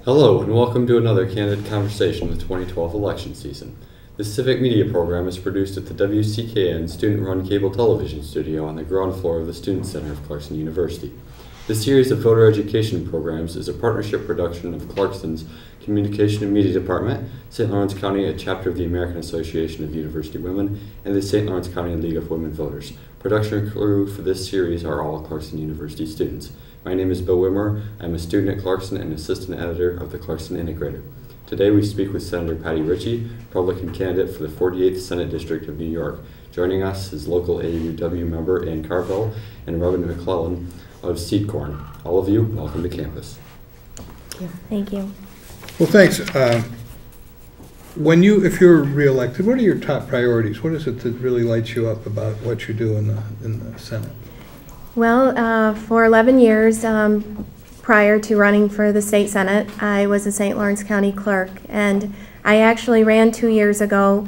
Hello and welcome to another candid conversation with 2012 election season. This civic media program is produced at the WCKN student-run cable television studio on the ground floor of the Student Center of Clarkson University. This series of voter education programs is a partnership production of Clarkson's Communication and Media Department, St. Lawrence County, a chapter of the American Association of University Women, and the St. Lawrence County League of Women Voters. Production crew for this series are all Clarkson University students. My name is Bill Wimmer. I'm a student at Clarkson and assistant editor of the Clarkson Integrator. Today we speak with Senator Pattie Richie, Republican candidate for the 48th Senate District of New York. Joining us is local AAUW member Ann Carvill and Robin McCellan of Seedcorn. All of you, welcome to campus. Thank you. Well, thanks. If you're reelected, what are your top priorities? What is it that really lights you up about what you do in the Senate? Well, for 11 years prior to running for the state Senate, I was a St. Lawrence County clerk, and I actually ran 2 years ago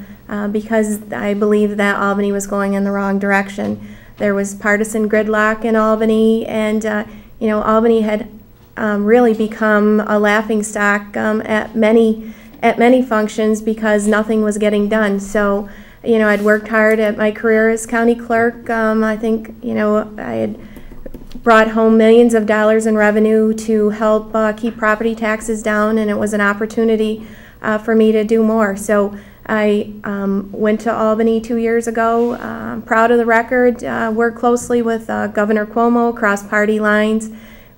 because I believed that Albany was going in the wrong direction. There was partisan gridlock in Albany, and Albany had really become a laughingstock at many functions because nothing was getting done. So, I'd worked hard at my career as county clerk. I think, I had brought home millions of dollars in revenue to help keep property taxes down, and it was an opportunity for me to do more. So I went to Albany 2 years ago. Proud of the record. Worked closely with Governor Cuomo across party lines.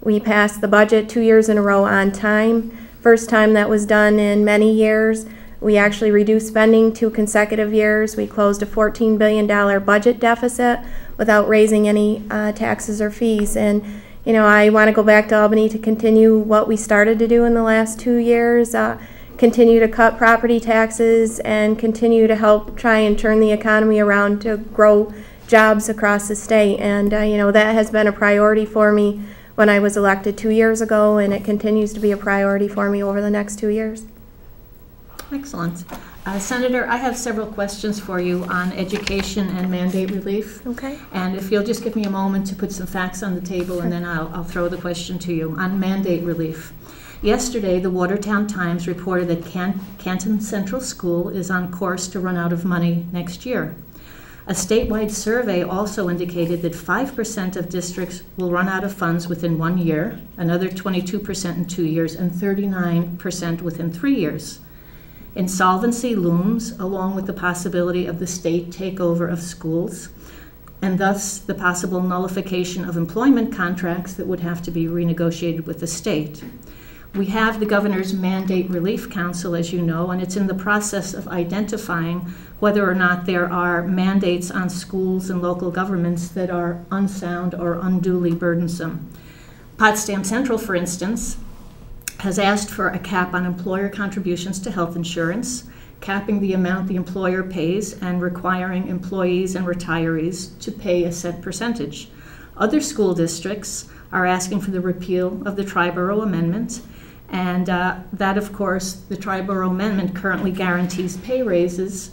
We passed the budget 2 years in a row on time. First time that was done in many years. We actually reduced spending 2 consecutive years. We closed a $14 billion budget deficit without raising any taxes or fees. And, I want to go back to Albany to continue what we started to do in the last 2 years, continue to cut property taxes and continue to help try and turn the economy around to grow jobs across the state. And, that has been a priority for me when I was elected 2 years ago, and it continues to be a priority for me over the next 2 years. Excellent. Senator, I have several questions for you on education and mandate relief. Okay. And if you'll just give me a moment to put some facts on the table, and then I'll throw the question to you on mandate relief. Yesterday, the Watertown Times reported that Canton Central School is on course to run out of money next year. A statewide survey also indicated that 5% of districts will run out of funds within 1 year, another 22% in 2 years, and 39% within 3 years. Insolvency looms, along with the possibility of the state takeover of schools, and thus the possible nullification of employment contracts that would have to be renegotiated with the state. We have the Governor's Mandate Relief Council, as you know, and it's in the process of identifying whether or not there are mandates on schools and local governments that are unsound or unduly burdensome. Potsdam Central, for instance, has asked for a cap on employer contributions to health insurance, capping the amount the employer pays and requiring employees and retirees to pay a set percentage. Other school districts are asking for the repeal of the Triborough Amendment, and that, of course, the Triborough Amendment currently guarantees pay raises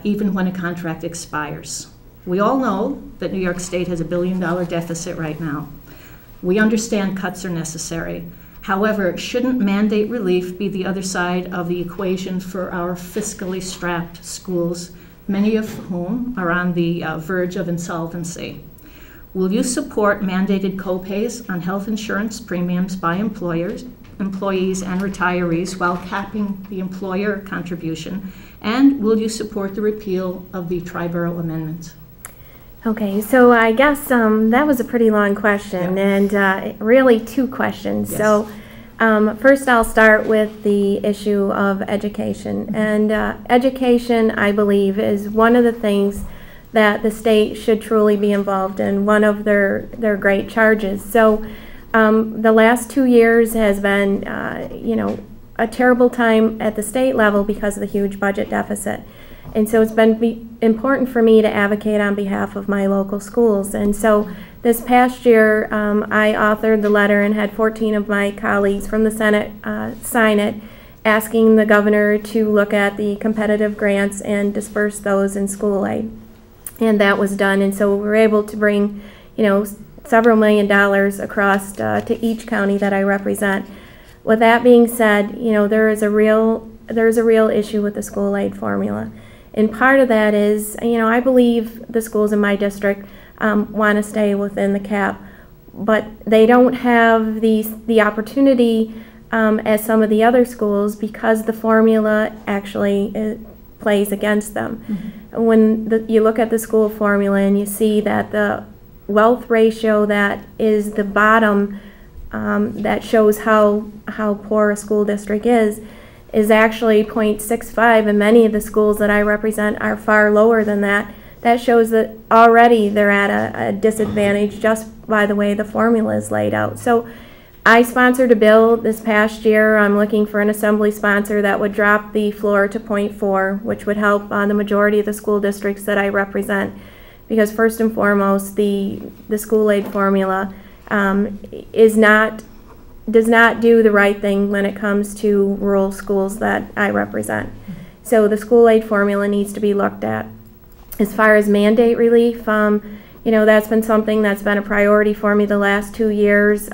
even when a contract expires. We all know that New York State has a $1 billion deficit right now. We understand cuts are necessary. However, shouldn't mandate relief be the other side of the equation for our fiscally strapped schools, many of whom are on the verge of insolvency? Will you support mandated co-pays on health insurance premiums by employees, and retirees while capping the employer contribution? And will you support the repeal of the Triborough Amendment? Okay, so I guess that was a pretty long question, Yeah. and really 2 questions. Yes. So first I'll start with the issue of education. And education, I believe, is one of the things that the state should truly be involved in, one of their great charges. So the last 2 years has been, a terrible time at the state level because of the huge budget deficit. And so it's been important for me to advocate on behalf of my local schools. And so this past year, I authored the letter and had 14 of my colleagues from the Senate sign it, asking the governor to look at the competitive grants and disperse those in school aid. And that was done. And so we were able to bring, several $1 million across to each county that I represent. With that being said, there's a real issue with the school aid formula. And part of that is, I believe the schools in my district want to stay within the cap, but they don't have the opportunity as some of the other schools because the formula actually plays against them. Mm-hmm. When you look at the school formula and you see that the wealth ratio that is the bottom that shows how poor a school district is actually 0.65, and many of the schools that I represent are far lower than that. That shows that already they're at a disadvantage just by the way the formula is laid out. So I sponsored a bill this past year. I'm looking for an assembly sponsor that would drop the floor to 0.4, which would help the majority of the school districts that I represent. Because first and foremost, the school aid formula does not do the right thing when it comes to rural schools that I represent. So the school aid formula needs to be looked at. As far as mandate relief, that's been something that's been a priority for me the last 2 years.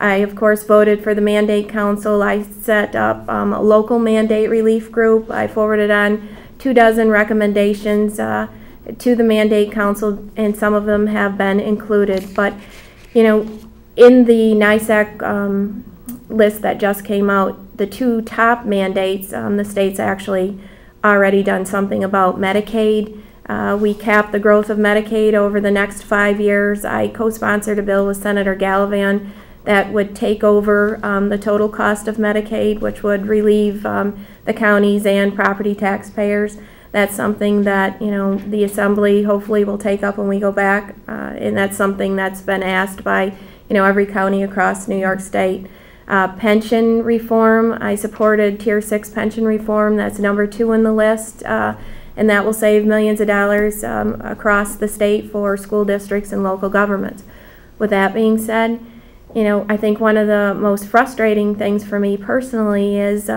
I, of course, voted for the Mandate Council. I set up a local mandate relief group. I forwarded on 24 recommendations to the Mandate Council, and some of them have been included. But, in the NISAC list that just came out, the 2 top mandates, the state's actually already done something about Medicaid. We capped the growth of Medicaid over the next 5 years. I co-sponsored a bill with Senator Gallivan that would take over the total cost of Medicaid, which would relieve the counties and property taxpayers. That's something that the Assembly hopefully will take up when we go back, and that's something that's been asked by every county across New York State. Pension reform, I supported Tier 6 pension reform. That's number 2 in the list, and that will save millions of dollars across the state for school districts and local governments. With that being said, I think one of the most frustrating things for me personally is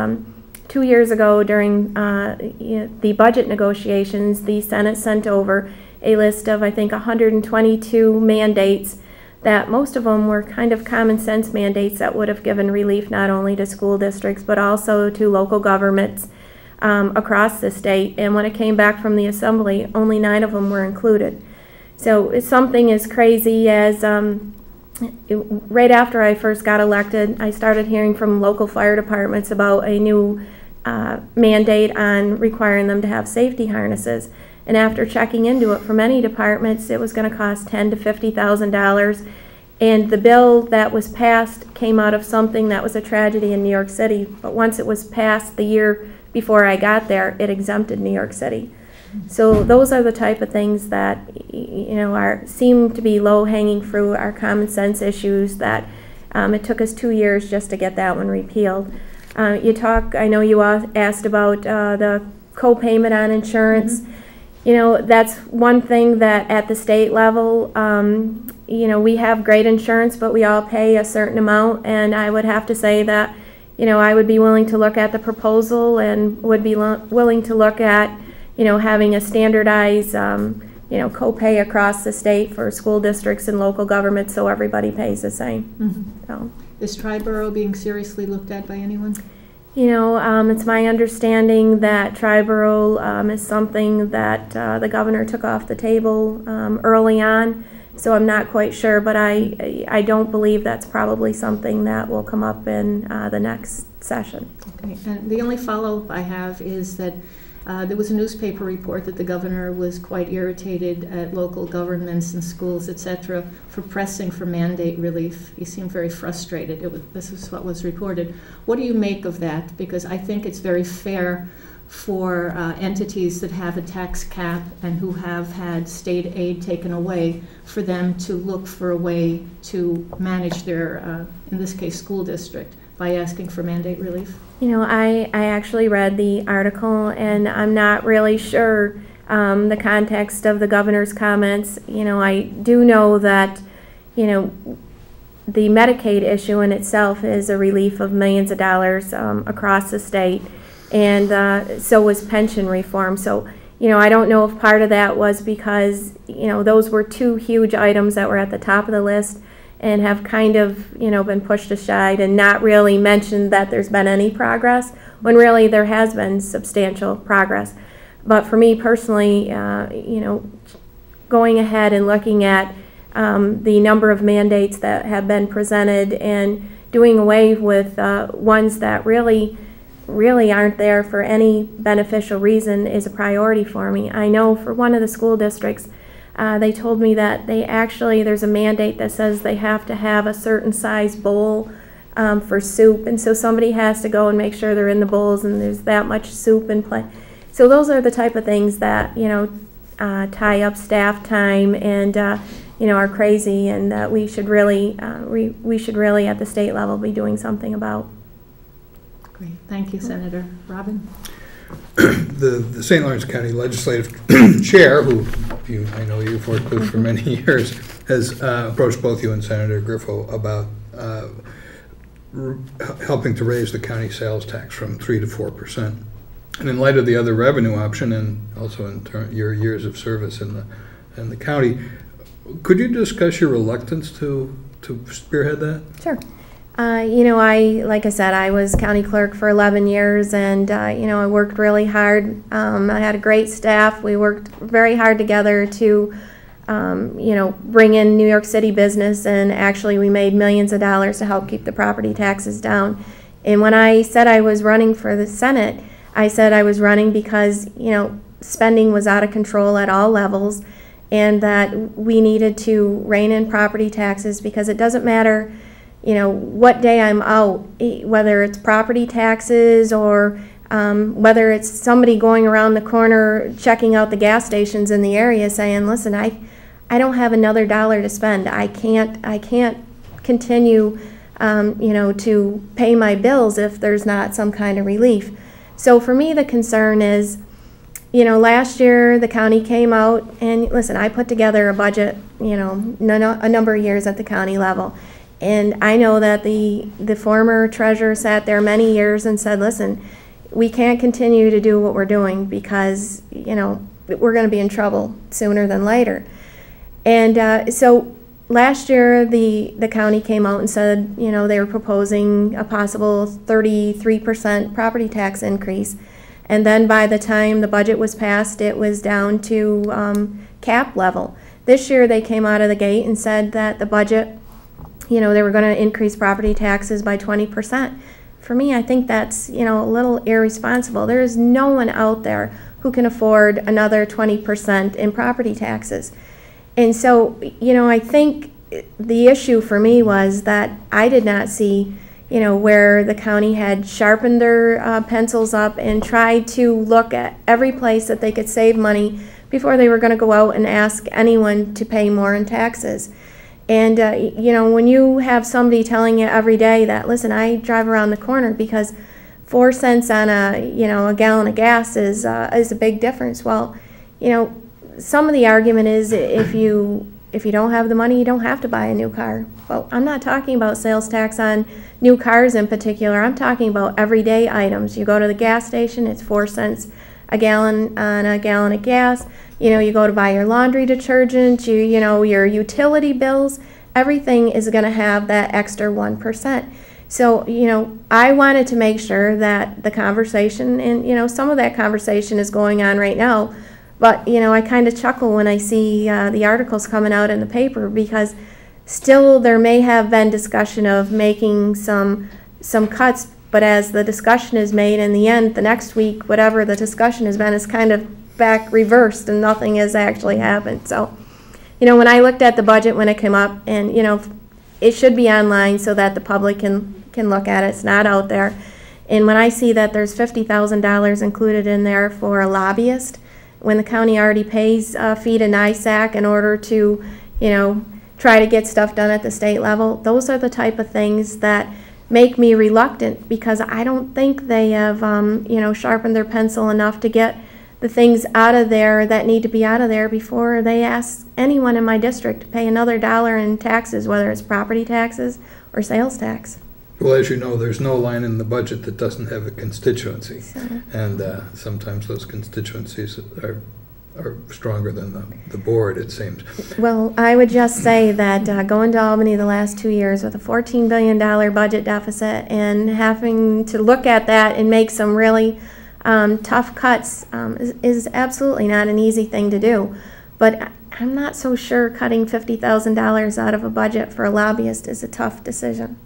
2 years ago during the budget negotiations, the Senate sent over a list of, I think, 122 mandates that most of them were kind of common sense mandates that would have given relief not only to school districts but also to local governments across the state. And when it came back from the Assembly, only 9 of them were included. So it's something as crazy as right after I first got elected, I started hearing from local fire departments about a new mandate on requiring them to have safety harnesses. And after checking into it for many departments, it was going to cost $10,000 to $50,000. And the bill that was passed came out of something that was a tragedy in New York City. But once it was passed the year before I got there, it exempted New York City. So those are the type of things that seem to be low-hanging fruit, are common sense issues that it took us 2 years just to get that one repealed. I know you asked about the co-payment on insurance. Mm-hmm. That's one thing that at the state level, we have great insurance, but we all pay a certain amount, and I would have to say that, I would be willing to look at the proposal and would be willing to look at having a standardized, co-pay across the state for school districts and local governments so everybody pays the same. Mm-hmm. So. Is Triborough being seriously looked at by anyone? It's my understanding that Triborough is something that the governor took off the table early on, so I'm not quite sure, but I don't believe that's probably something that will come up in the next session. Okay, and the only follow-up I have is that there was a newspaper report that the governor was quite irritated at local governments and schools, etc., for pressing for mandate relief. He seemed very frustrated. This is what was reported. What do you make of that? Because I think it's very fair for entities that have a tax cap and who have had state aid taken away, for them to look for a way to manage their, in this case, school district, by asking for mandate relief. I actually read the article, and I'm not really sure the context of the governor's comments. I do know that, the Medicaid issue in itself is a relief of millions of dollars across the state, and so was pension reform. So, I don't know if part of that was because, those were 2 huge items that were at the top of the list, and have kind of, been pushed aside and not really mentioned that there's been any progress, when really there has been substantial progress. But for me personally, going ahead and looking at the number of mandates that have been presented and doing away with ones that really aren't there for any beneficial reason is a priority for me. I know for one of the school districts, they told me that there's a mandate that says they have to have a certain size bowl for soup, and so somebody has to go and make sure they're in the bowls and there's that much soup in play. So those are the type of things that tie up staff time and are crazy, and that we should really at the state level be doing something about. Great, thank you, Senator. Robin? The St. Lawrence County Legislative Chair, who I know you've worked with for many years, has approached both you and Senator Griffo about helping to raise the county sales tax from 3% to 4%. And in light of the other revenue option, and also in your years of service in the county, could you discuss your reluctance to spearhead that? Sure. Like I said, I was county clerk for 11 years, and I worked really hard. I had a great staff. We worked very hard together to bring in New York City business, and actually we made millions of dollars to help keep the property taxes down. And when I said I was running for the Senate, I said I was running because spending was out of control at all levels, and that we needed to rein in property taxes, because it doesn't matter what day I'm out, whether it's property taxes or whether it's somebody going around the corner checking out the gas stations in the area saying, listen, I don't have another dollar to spend. I can't continue to pay my bills if there's not some kind of relief. So for me, the concern is, last year the county came out and, listen, I put together a budget, a number of years at the county level. And I know that the former treasurer sat there many years and said, listen, we can't continue to do what we're doing because, we're going to be in trouble sooner than later. And so last year the county came out and said, they were proposing a possible 33% property tax increase. And then by the time the budget was passed, it was down to cap level. This year they came out of the gate and said that the budget, they were going to increase property taxes by 20%. For me, I think that's, a little irresponsible. There is no one out there who can afford another 20% in property taxes. And so, I think the issue for me was that I did not see, where the county had sharpened their pencils up and tried to look at every place that they could save money before they were going to go out and ask anyone to pay more in taxes. And, when you have somebody telling you every day that, listen, I drive around the corner because 4 cents on a gallon of gas is a big difference. Well, some of the argument is if you don't have the money, you don't have to buy a new car. Well, I'm not talking about sales tax on new cars in particular. I'm talking about everyday items. You go to the gas station, it's 4 cents a gallon on a gallon of gas. You go to buy your laundry detergent, your utility bills, everything is going to have that extra 1%. So, I wanted to make sure that the conversation, and, some of that conversation is going on right now, but, I kind of chuckle when I see the articles coming out in the paper, because still there may have been discussion of making some cuts, but as the discussion is made in the end, the next week, whatever the discussion has been is kind of back reversed and nothing has actually happened. So, when I looked at the budget when it came up, and, it should be online so that the public can look at it. It's not out there. And when I see that there's $50,000 included in there for a lobbyist, when the county already pays a fee to NISAC in order to, try to get stuff done at the state level, those are the type of things that make me reluctant, because I don't think they have, sharpened their pencil enough to get the things out of there that need to be out of there before they ask anyone in my district to pay another dollar in taxes, whether it's property taxes or sales tax. Well, as you know, there's no line in the budget that doesn't have a constituency. And sometimes those constituencies are are stronger than the board, it seems. Well, I would just say that going to Albany the last 2 years with a $14 billion budget deficit and having to look at that and make some really tough cuts is absolutely not an easy thing to do. But I'm not so sure cutting $50,000 out of a budget for a lobbyist is a tough decision.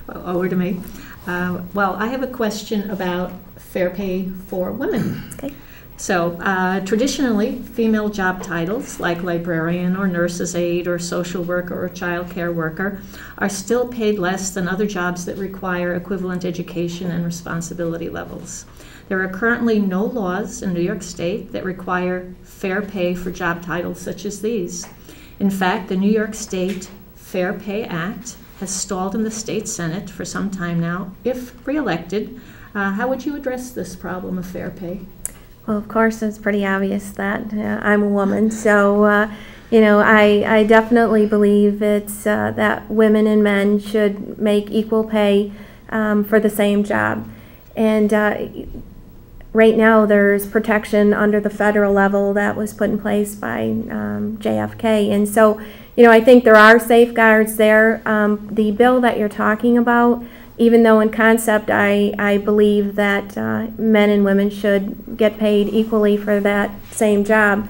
Over to me. Well, I have a question about fair pay for women. Okay. So traditionally, female job titles like librarian or nurse's aide or social worker or child care worker are still paid less than other jobs that require equivalent education and responsibility levels. There are currently no laws in New York State that require fair pay for job titles such as these. In fact, the New York State Fair Pay Act has stalled in the state Senate for some time now. If reelected, how would you address this problem of fair pay? Well, of course, it's pretty obvious that I'm a woman, so I definitely believe it's that women and men should make equal pay for the same job. And right now, there's protection under the federal level that was put in place by JFK, and so I think there are safeguards there. The bill that you're talking about, even though in concept I believe that men and women should get paid equally for that same job,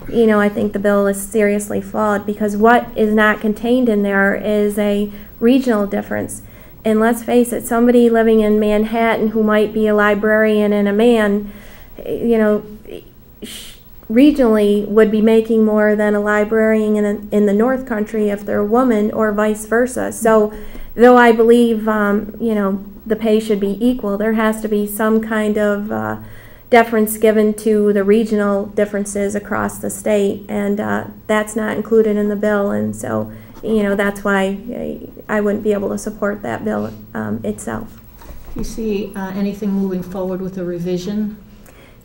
I think the bill is seriously flawed because what is not contained in there is a regional difference. And let's face it, somebody living in Manhattan who might be a librarian and a man, regionally would be making more than a librarian in the North Country if they're a woman, or vice versa. So though I believe the pay should be equal, there has to be some kind of deference given to the regional differences across the state, and that's not included in the bill, and so that's why I wouldn't be able to support that bill itself. Do you see anything moving forward with a revision?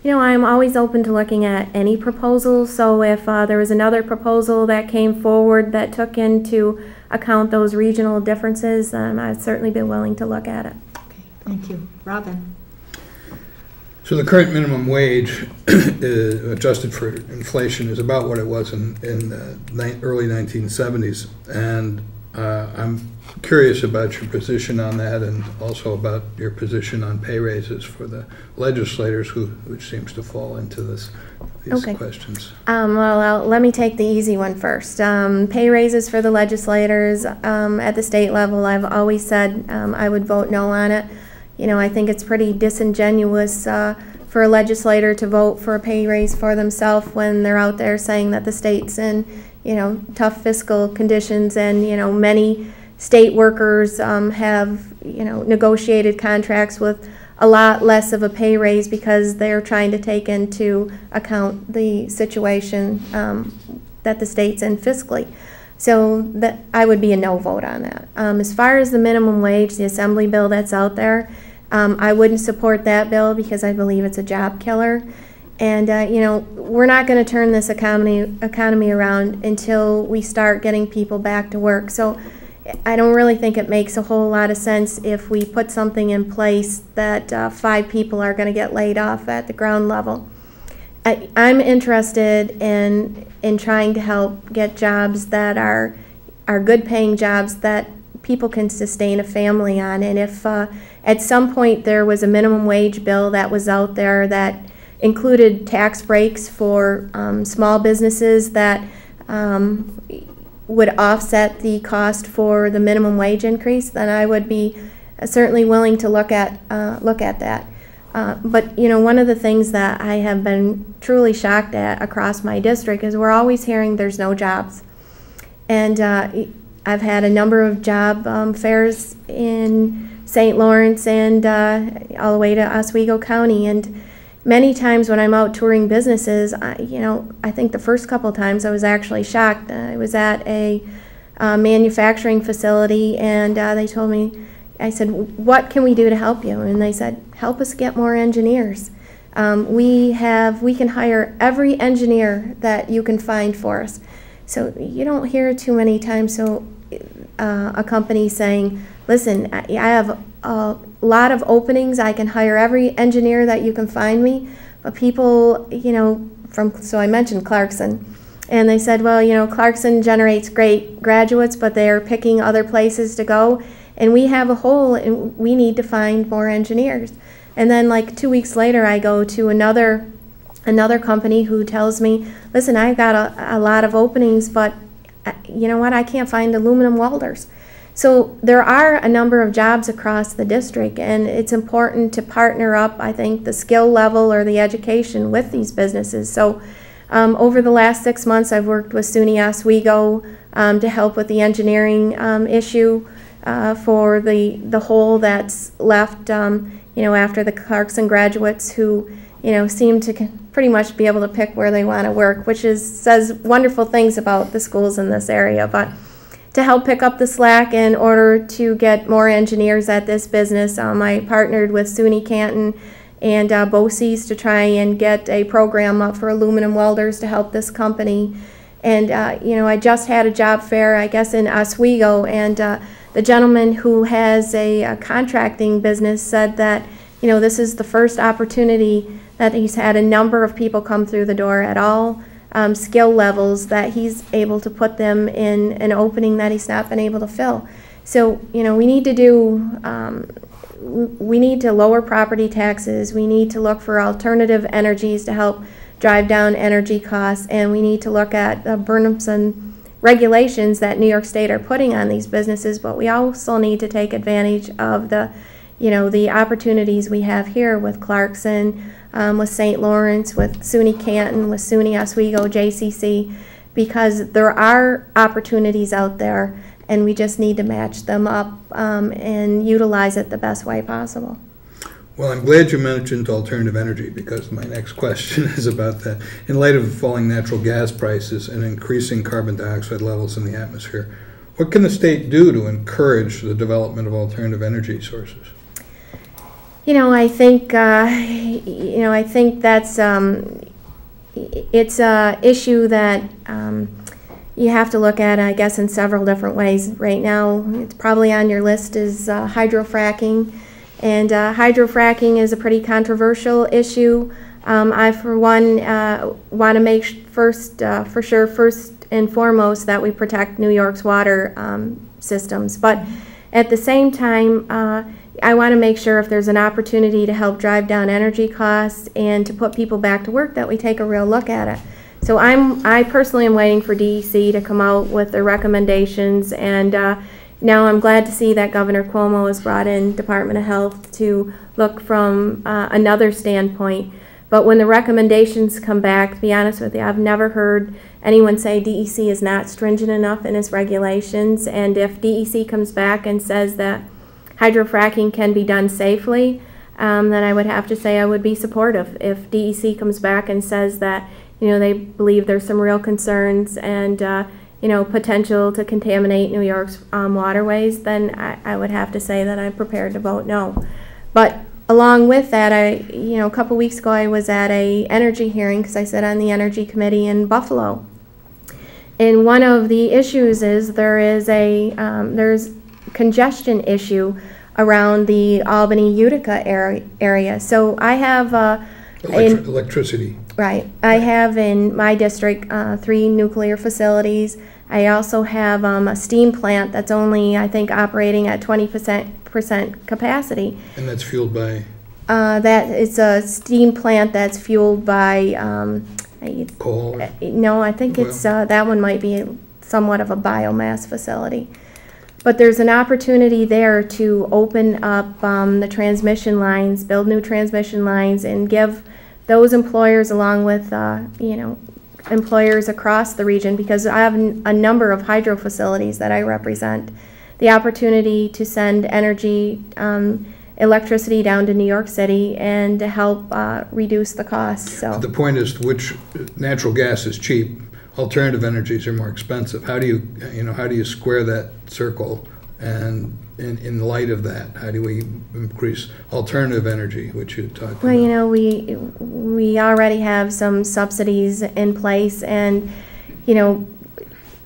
I'm always open to looking at any proposal, so if there was another proposal that came forward that took into account those regional differences, I'd certainly be willing to look at it. Okay, thank you. Robin? So the current minimum wage, adjusted for inflation, is about what it was in the early 1970s, and I'm curious about your position on that, and also about your position on pay raises for the legislators, which seems to fall into these questions. Let me take the easy one first. Pay raises for the legislators at the state level, I've always said I would vote no on it. I think it's pretty disingenuous for a legislator to vote for a pay raise for themselves when they're out there saying that the state's in tough fiscal conditions, and many state workers have negotiated contracts with a lot less of a pay raise because they're trying to take into account the situation that the state's in fiscally. So that I would be a no vote on that. As far as the minimum wage, the assembly bill that's out there, I wouldn't support that bill because I believe it's a job killer. And we're not going to turn this economy around until we start getting people back to work. So I don't really think it makes a whole lot of sense if we put something in place that 5 people are going to get laid off at the ground level. I'm interested in trying to help get jobs that are good paying jobs that people can sustain a family on. And if at some point there was a minimum wage bill that was out there that included tax breaks for small businesses that would offset the cost for the minimum wage increase, then I would be certainly willing to look at that. But one of the things that I have been truly shocked at across my district is we're always hearing there's no jobs. And I've had a number of job fairs in St. Lawrence and all the way to Oswego County, and many times when I'm out touring businesses, I think the first couple of times I was actually shocked. I was at a manufacturing facility, and they told me, I said, what can we do to help you? And they said, help us get more engineers. We can hire every engineer that you can find for us. So you don't hear it too many times. So a company saying, listen, I have a lot of openings. I can hire every engineer that you can find me. But people, so I mentioned Clarkson. And they said, well, Clarkson generates great graduates, but they're picking other places to go. And we have a hole, and we need to find more engineers. And then like 2 weeks later, I go to another company who tells me, listen, I've got a lot of openings, but you know what, I can't find aluminum welders. So there are a number of jobs across the district, and it's important to partner up, I think, the skill level or the education with these businesses. So over the last 6 months, I've worked with SUNY Oswego to help with the engineering issue for the hole that's left, after the Clarkson graduates who, seem to pretty much be able to pick where they want to work, which says wonderful things about the schools in this area. But to help pick up the slack in order to get more engineers at this business, I partnered with SUNY Canton and BOCES to try and get a program up for aluminum welders to help this company. And I just had a job fair, I guess, in Oswego, and the gentleman who has a contracting business said that this is the first opportunity that he's had a number of people come through the door at all skill levels, that he's able to put them in an opening that he's not been able to fill. So we need to lower property taxes. We need to look for alternative energies to help drive down energy costs, and we need to look at the burdensome regulations that New York State are putting on these businesses. But we also need to take advantage of the opportunities we have here with Clarkson, with St. Lawrence, with SUNY Canton, with SUNY Oswego, JCC, because there are opportunities out there, and we just need to match them up and utilize it the best way possible. Well, I'm glad you mentioned alternative energy, because my next question is about that. In light of falling natural gas prices and increasing carbon dioxide levels in the atmosphere, what can the state do to encourage the development of alternative energy sources? I think that's it's a issue that you have to look at, I guess, in several different ways. Right now, it's probably on your list is hydrofracking, and hydrofracking is a pretty controversial issue. I, for one, want to make first and foremost that we protect New York's water systems, but at the same time, I want to make sure if there's an opportunity to help drive down energy costs and to put people back to work, that we take a real look at it. So I personally am waiting for DEC to come out with their recommendations, and now I'm glad to see that Governor Cuomo has brought in Department of Health to look from another standpoint. But when the recommendations come back, to be honest with you, I've never heard anyone say DEC is not stringent enough in its regulations, and if DEC comes back and says that hydrofracking can be done safely, then I would have to say I would be supportive. If DEC comes back and says that they believe there's some real concerns and potential to contaminate New York's waterways, then I would have to say that I'm prepared to vote no. But along with that, a couple weeks ago I was at a energy hearing because I sit on the energy committee in Buffalo, and one of the issues is there's congestion issue around the Albany-Utica area. So I have electricity. Right. I have in my district 3 nuclear facilities. I also have a steam plant that's only, I think, operating at 20% capacity. And that's fueled by? It's a steam plant that's fueled by coal? No, I think it's that one might be somewhat of a biomass facility. But there's an opportunity there to open up the transmission lines, build new transmission lines, and give those employers, along with employers across the region, because I have a number of hydro facilities that I represent, the opportunity to send energy, electricity down to New York City and to help reduce the costs. So the point is, which natural gas is cheap, alternative energies are more expensive. How do you square that circle? And in light of that, how do we increase alternative energy, which you talked about? Well, we already have some subsidies in place, and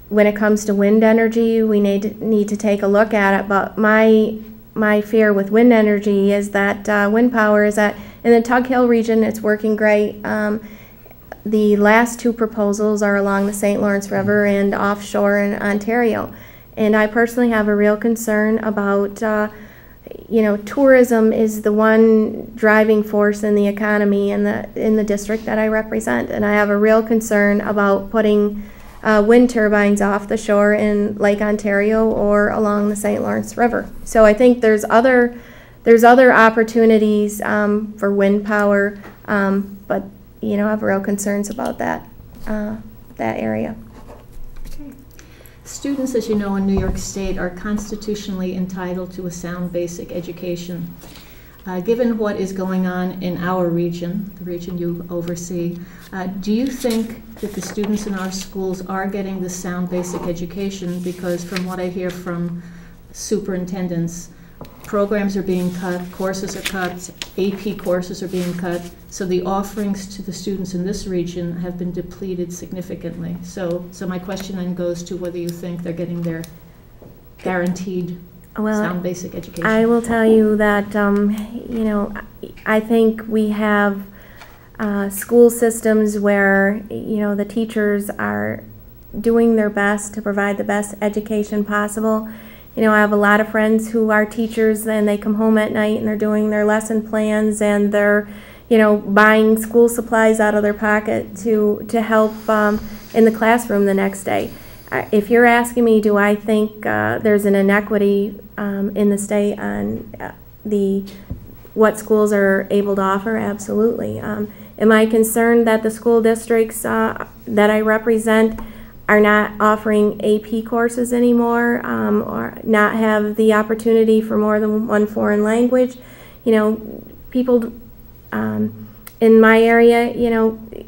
when it comes to wind energy, we need to take a look at it. But my fear with wind energy is that wind power is that in the Tug Hill region, it's working great. The last two proposals are along the St. Lawrence River and offshore in Ontario. And I personally have a real concern about, tourism is the one driving force in the economy in the district that I represent. And I have a real concern about putting wind turbines off the shore in Lake Ontario or along the St. Lawrence River. So I think there's other opportunities for wind power, but I have real concerns about that area. Okay. Students, as you know, in New York State are constitutionally entitled to a sound basic education. Given what is going on in our region, the region you oversee, do you think that the students in our schools are getting the sound basic education? Because from what I hear from superintendents, programs are being cut, courses are cut, AP courses are being cut, so the offerings to the students in this region have been depleted significantly. So my question then goes to whether you think they're getting their guaranteed sound basic education. I will tell you that, I think we have school systems where, the teachers are doing their best to provide the best education possible. I have a lot of friends who are teachers, and they come home at night and they're doing their lesson plans, and they're, buying school supplies out of their pocket to help in the classroom the next day. If you're asking me, do I think there's an inequity in the state on what schools are able to offer? Absolutely. Am I concerned that the school districts that I represent are not offering AP courses anymore, or not have the opportunity for more than one foreign language? People in my area,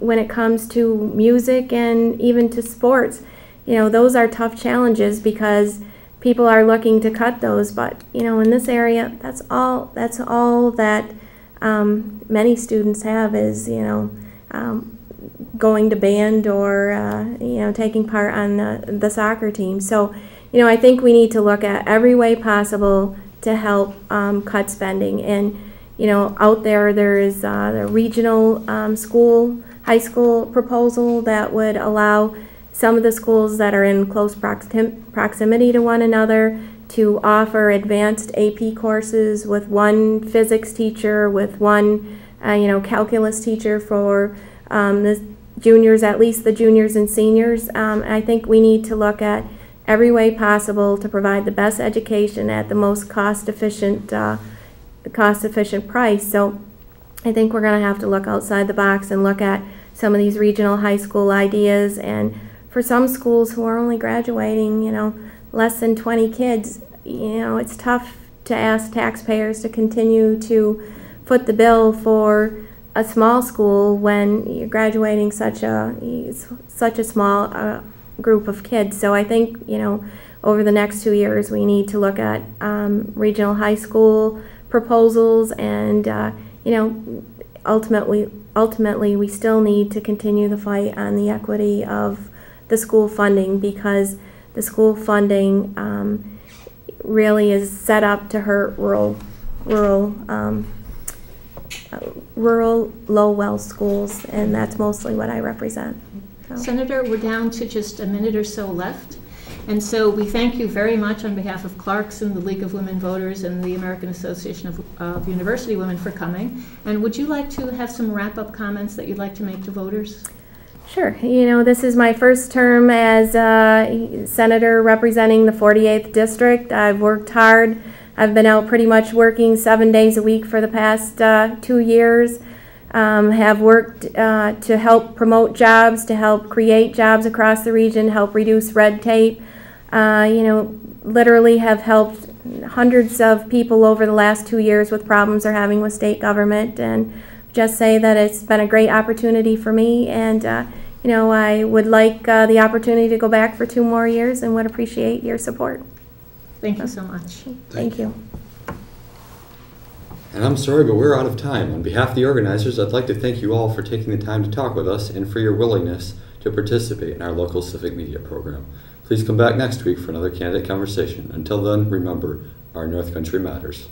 when it comes to music and even to sports, those are tough challenges because people are looking to cut those. But, in this area, that's all that many students have is, going to band or, taking part on the soccer team. So, I think we need to look at every way possible to help cut spending. And, out there is the regional high school proposal that would allow some of the schools that are in close proximity to one another to offer advanced AP courses with one physics teacher, with one calculus teacher for the juniors, at least the juniors and seniors. I think we need to look at every way possible to provide the best education at the most cost-efficient price. So I think we're going to have to look outside the box and look at some of these regional high school ideas. And for some schools who are only graduating, less than 20 kids, it's tough to ask taxpayers to continue to foot the bill for a small school when you're graduating such a small group of kids. So I think, over the next 2 years, we need to look at regional high school proposals, and ultimately we still need to continue the fight on the equity of the school funding, because the school funding really is set up to hurt rural low-well schools, and that's mostly what I represent. So. Senator, we're down to just a minute or so left. And so we thank you very much on behalf of Clarkson, the League of Women Voters, and the American Association of University Women for coming. And would you like to have some wrap-up comments that you'd like to make to voters? Sure. This is my first term as a senator representing the 48th District. I've worked hard. I've been out pretty much working 7 days a week for the past 2 years. Have worked to help promote jobs, to help create jobs across the region, help reduce red tape. Literally have helped hundreds of people over the last 2 years with problems they're having with state government, and just say that it's been a great opportunity for me, and I would like the opportunity to go back for 2 more years and would appreciate your support. Thank you so much. Thank you. And I'm sorry, but we're out of time. On behalf of the organizers, I'd like to thank you all for taking the time to talk with us and for your willingness to participate in our local civic media program. Please come back next week for another candidate conversation. Until then, remember, our North Country matters.